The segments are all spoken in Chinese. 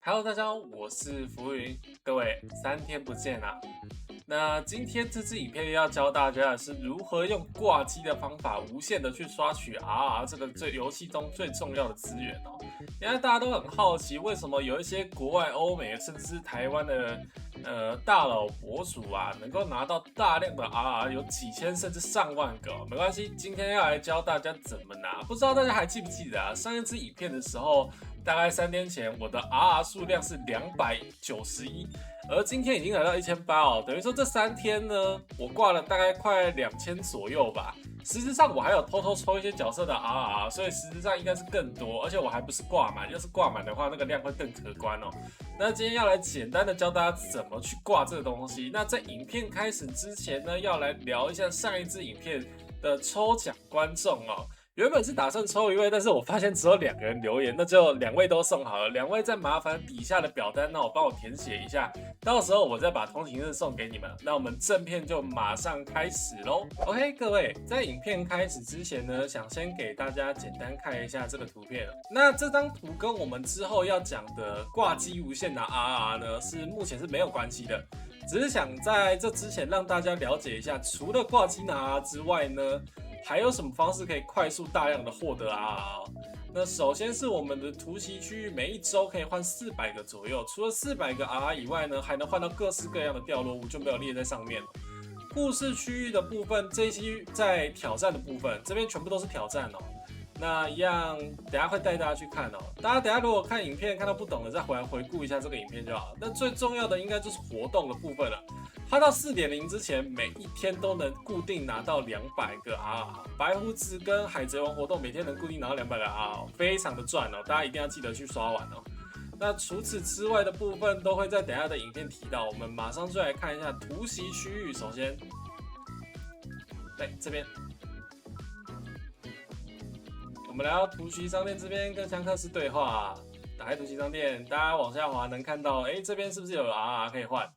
Hello，大家好，我是浮云，各位3天不见啦。那今天这支影片要教大家的是如何用挂机的方法无限的去刷取 RR 这个游戏中最重要的资源哦。因为大家都很好奇，为什么有一些国外、欧美甚至是台湾的大佬博主啊，能够拿到大量的 RR，有几千甚至上万个哦。没关系，今天要来教大家怎么拿。不知道大家还记不记得啊？上一支影片的时候，大概3天前，我的 RR 数量是291，而今天已经来到1800哦，等于说这3天呢，我挂了大概快2000左右吧。实质上我还有偷偷抽一些角色的 RR， 所以实质上应该是更多，而且我还不是挂满，要是挂满的话，那个量会更可观哦。那今天要来简单的教大家怎么去挂这个东西。那在影片开始之前呢，要来聊一下上一支影片的抽奖观众哦。原本是打算抽1位，但是我发现只有2个人留言，那就2位都送好了。2位再麻烦底下的表单，那我帮我填写一下，到时候我再把通行证送给你们。那我们正片就马上开始咯。OK， 各位，在影片开始之前呢，想先给大家简单看一下这个图片。那这张图跟我们之后要讲的挂机无限拿 RR 呢，是目前是没有关系的。只是想在这之前让大家了解一下，除了挂机拿 RR 之外呢，还有什么方式可以快速大量的获得 RR？ 那首先是我们的突袭区域，每一周可以换400个左右。除了400个 RR 以外呢，还能换到各式各样的掉落物，就没有列在上面了。故事区域的部分，这些在挑战的部分，这边全部都是挑战哦。那一样，等下会带大家去看哦。大家等下如果看影片看到不懂的，再回来回顾一下这个影片就好。那最重要的应该就是活动的部分了。它到4.0之前，每一天都能固定拿到200个 RR。白胡子跟海贼王活动每天能固定拿到200个 RR， 非常的赚哦，大家一定要记得去刷完哦。那除此之外的部分都会在等下的影片提到，我们马上就来看一下突袭区域。首先，对这边。我们来到突袭商店这边跟香克斯对话，打开突袭商店，大家往下滑能看到，这边是不是有 RR 可以换？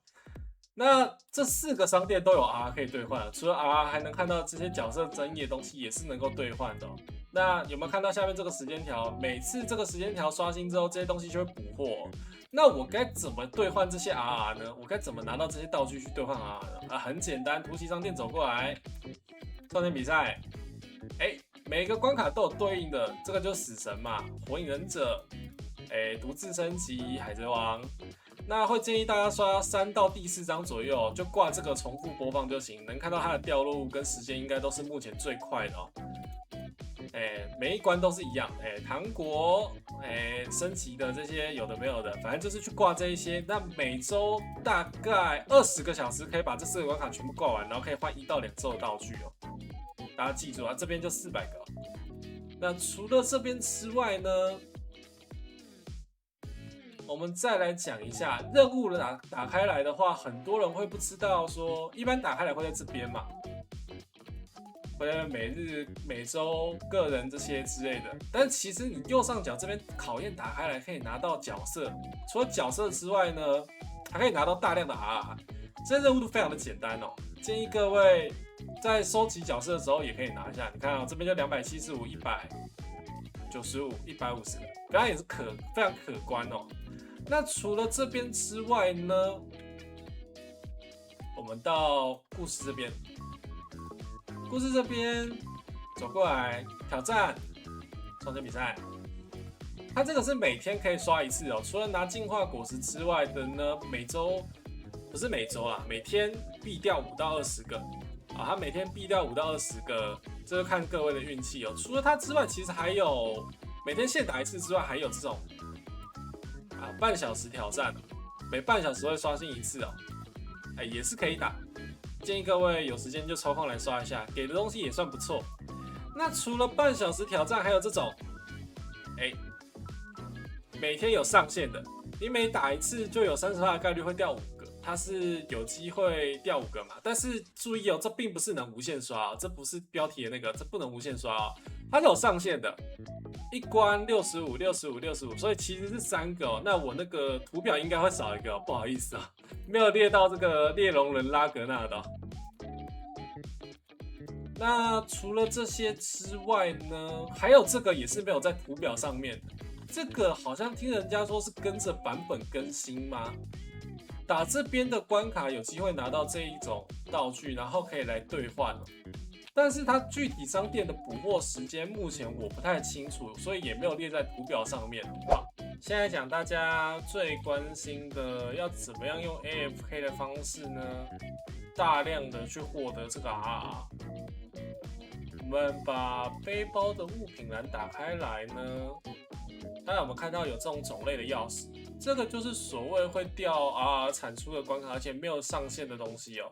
那这4个商店都有 RR 可以兑换，除了 RR 还能看到这些角色争议的东西也是能够兑换的哦。那有没有看到下面这个时间条？每次这个时间条刷新之后，这些东西就会补货哦。那我该怎么兑换这些 RR 呢？我该怎么拿到这些道具去兑换 RR 呢？很简单，突袭商店走过来，创建比赛，每个关卡都有对应的，这个就是死神嘛，火影忍者，独自升级，海贼王。那会建议大家刷3到第4章左右，就挂这个重复播放就行，能看到它的掉落物跟时间应该都是目前最快的哦。每一关都是一样，糖果，升级的这些有的没有的，反正就是去挂这一些。那每周大概20个小时可以把这4个关卡全部挂完，然后可以换1到2周的道具哦。大家记住啊，这边就400个哦。那除了这边之外呢，我们再来讲一下任务打开来的话，很多人会不知道说，一般打开来会在这边嘛，会在每日、每周、个人这些之类的。但其实你右上角这边考验打开来可以拿到角色，除了角色之外呢，还可以拿到大量的 RR。这些任务都非常的简单哦，建议各位在收集角色的时候也可以拿一下。你看啊，这边就275、195、150，刚刚也是非常可观哦。那除了这边之外呢，我们到故事这边。故事这边走过来挑战创建比赛，它这个是每天可以刷1次哦。除了拿进化果实之外的呢，不是每周啊，每天必掉5到20个啊。它每天必掉5到20个，这就看各位的运气哦。除了它之外，其实还有每天限打1次之外，还有这种半小时挑战，每半小时会刷新1次哦，也是可以打。建议各位有时间就抽空来刷一下，给的东西也算不错。那除了半小时挑战，还有这种，每天有上限的，你每打1次就有30%的概率会掉5个，它是有机会掉5个嘛。但是注意哦，这并不是能无限刷哦，这不是标题的那个，这不能无限刷哦，它是有上限的。一关65、65、65，所以其实是3个哦。那我那个图表应该会少1个哦，不好意思啊，没有列到这个猎龙人拉格纳的哦。那除了这些之外呢，还有这个也是没有在图表上面的，这个好像听人家说是跟着版本更新吗？打这边的关卡有机会拿到这一种道具，然后可以来兑换哦。但是它具体商店的补货时间目前我不太清楚，所以也没有列在图表上面。好，现在讲大家最关心的，要怎么样用 AFK 的方式呢？大量的去获得这个 RR。我们把背包的物品栏打开来呢，当然我们看到有这种种类的钥匙，这个就是所谓会掉 RR 产出的关卡，而且没有上限的东西哦。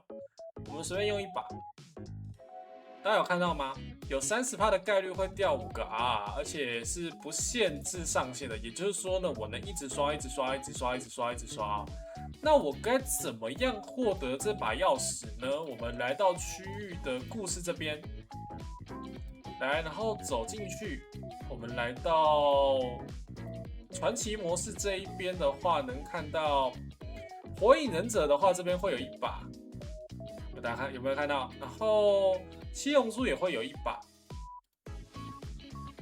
我们随便用一把。大家有看到吗？有30%的概率会掉5个 R， 而且是不限制上限的。也就是说呢，我能一直刷、一直刷、一直刷、一直刷、一直刷。那我该怎么样获得这把钥匙呢？我们来到区域的故事这边，来，然后走进去。我们来到传奇模式这一边的话，能看到火影忍者的话，这边会有一把。大家看有没有看到？然后七龙珠也会有一把。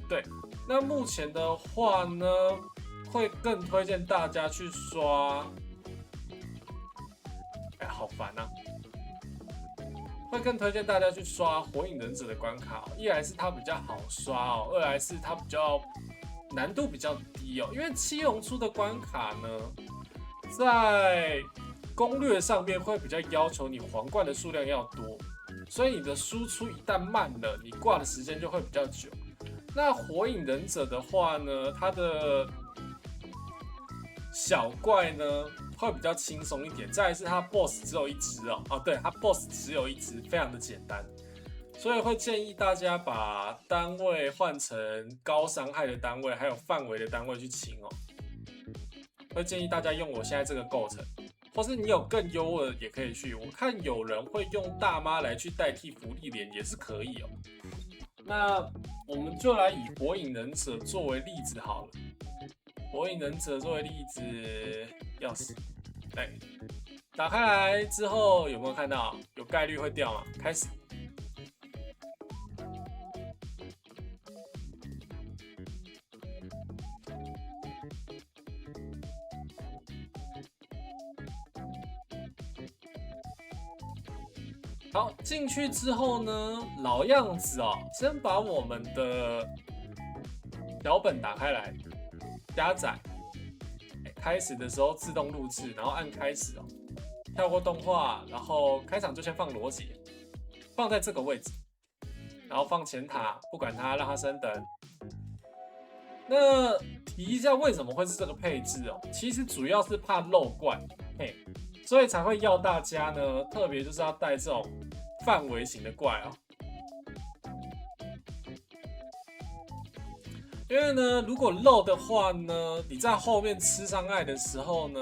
对，那目前的话呢，会更推荐大家去刷。哎，好烦啊！会更推荐大家去刷火影忍者的关卡哦。一来是它比较好刷哦，二来是它比较难度比较低哦。因为七龙珠的关卡呢，在攻略上面会比较要求你皇冠的数量要多，所以你的输出一旦慢了，你挂的时间就会比较久。那火影忍者的话呢，它的小怪呢会比较轻松一点，再来是它 BOSS 只有一只哦，对，它 BOSS 只有一只，非常的简单，所以会建议大家把单位换成高伤害的单位，还有范围的单位去清哦。会建议大家用我现在这个构成。或是你有更优的也可以去，我看有人会用大妈来去代替福利连也是可以哦。那我们就来以火影忍者作为例子好了。火影忍者作为例子，钥匙，来打开来之后有没有看到有概率会掉嘛？开始。好，进去之后呢，老样子哦，先把我们的脚本打开来，加载，开始的时候自动录制，然后按开始哦，跳过动画，然后开场就先放逻辑，放在这个位置，然后放前塔，不管它，让它升等。那提一下为什么会是这个配置哦？其实主要是怕漏怪，嘿。所以才会要大家呢，特别就是要带这种范围型的怪哦。因为呢，如果漏的话呢，你在后面吃伤害的时候呢，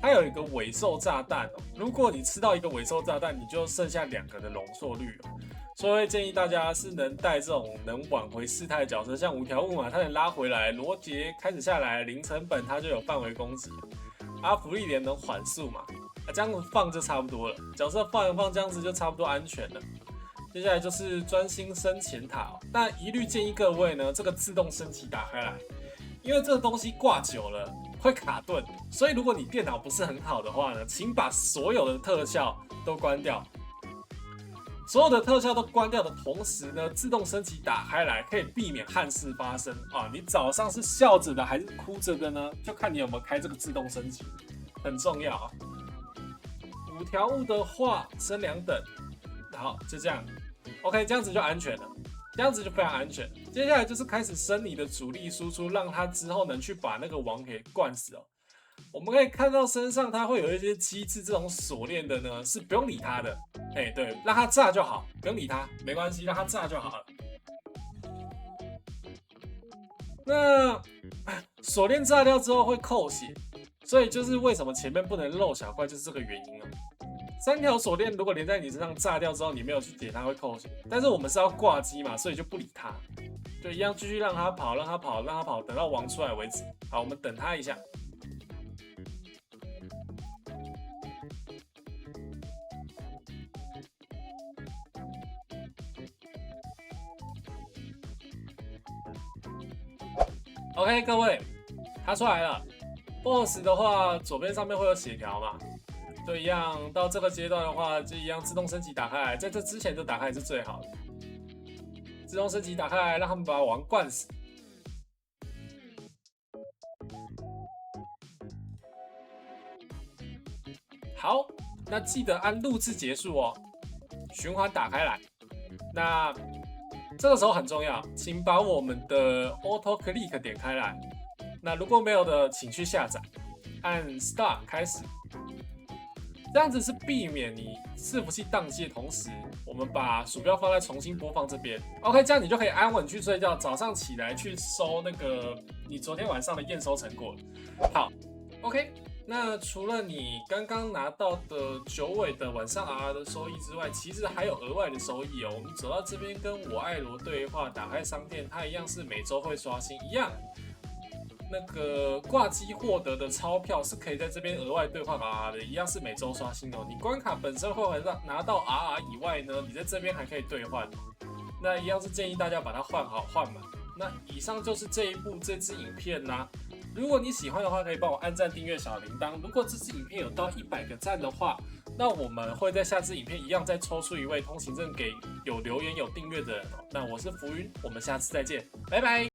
它有一个尾兽炸弹哦。如果你吃到一个尾兽炸弹，你就剩下2个的容错率哦。所以会建议大家是能带这种能挽回事态的角色，像五条悟嘛，它能拉回来，罗杰开始下来零成本，它就有范围攻击。福利连能缓速嘛。这样子放就差不多了，角色放一放，这样子就差不多安全了。接下来就是专心升前塔哦，但一律建议各位呢，这个自动升级打开来，因为这个东西挂久了会卡顿，所以如果你电脑不是很好的话呢，请把所有的特效都关掉。所有的特效都关掉的同时呢，自动升级打开来，可以避免憾事发生啊！你早上是笑着的还是哭着的呢？就看你有没有开这个自动升级，很重要啊。5条悟的话升2等，好，就这样 ，OK， 这样子就安全了，这样子就非常安全。接下来就是开始升你的主力输出，让他之后能去把那个王给灌死哦。我们可以看到身上它会有一些机制，这种锁链的呢是不用理它的，对，让它炸就好，不用理它，没关系，让它炸就好了。那锁链炸掉之后会扣血。所以就是为什么前面不能漏小怪，就是这个原因哦。3条锁链如果连在你身上炸掉之后，你没有去解它会扣血，但是我们是要挂机嘛，所以就不理它，就一样继续让它跑，让它跑，让它跑，等到王出来为止。好，我们等它一下。OK， 各位，它出来了。BOSS 的话，左边上面会有血条嘛，就一样。到这个阶段的话，就一样自动升级打开来，在这之前就打开是最好的。自动升级打开来，让他们把王灌死。好，那记得按录制结束哦。循环打开来，那这个时候很重要，请把我们的 Auto Click 点开来。那如果没有的，请去下载，按 Start 开始。这样子是避免你伺服器宕机的同时，我们把鼠标放在重新播放这边。OK， 这样你就可以安稳去睡觉，早上起来去收那个你昨天晚上的验收成果。好 ，OK。那除了你刚刚拿到的9尾的晚上 RR 的收益之外，其实还有额外的收益哦。我们走到这边跟我爱罗对话，打开商店，它一样是每周会刷新，一样。那个挂机获得的钞票是可以在这边额外兑换 RR 的，一样是每周刷新哦。你关卡本身会拿到 RR 以外呢，你在这边还可以兑换。那一样是建议大家把它换好换满。那以上就是这支影片啦。如果你喜欢的话，可以帮我按赞、订阅小铃铛。如果这支影片有到100个赞的话，那我们会在下支影片一样再抽出1位通行证给有留言、有订阅的人哦。那我是浮云，我们下次再见，拜拜。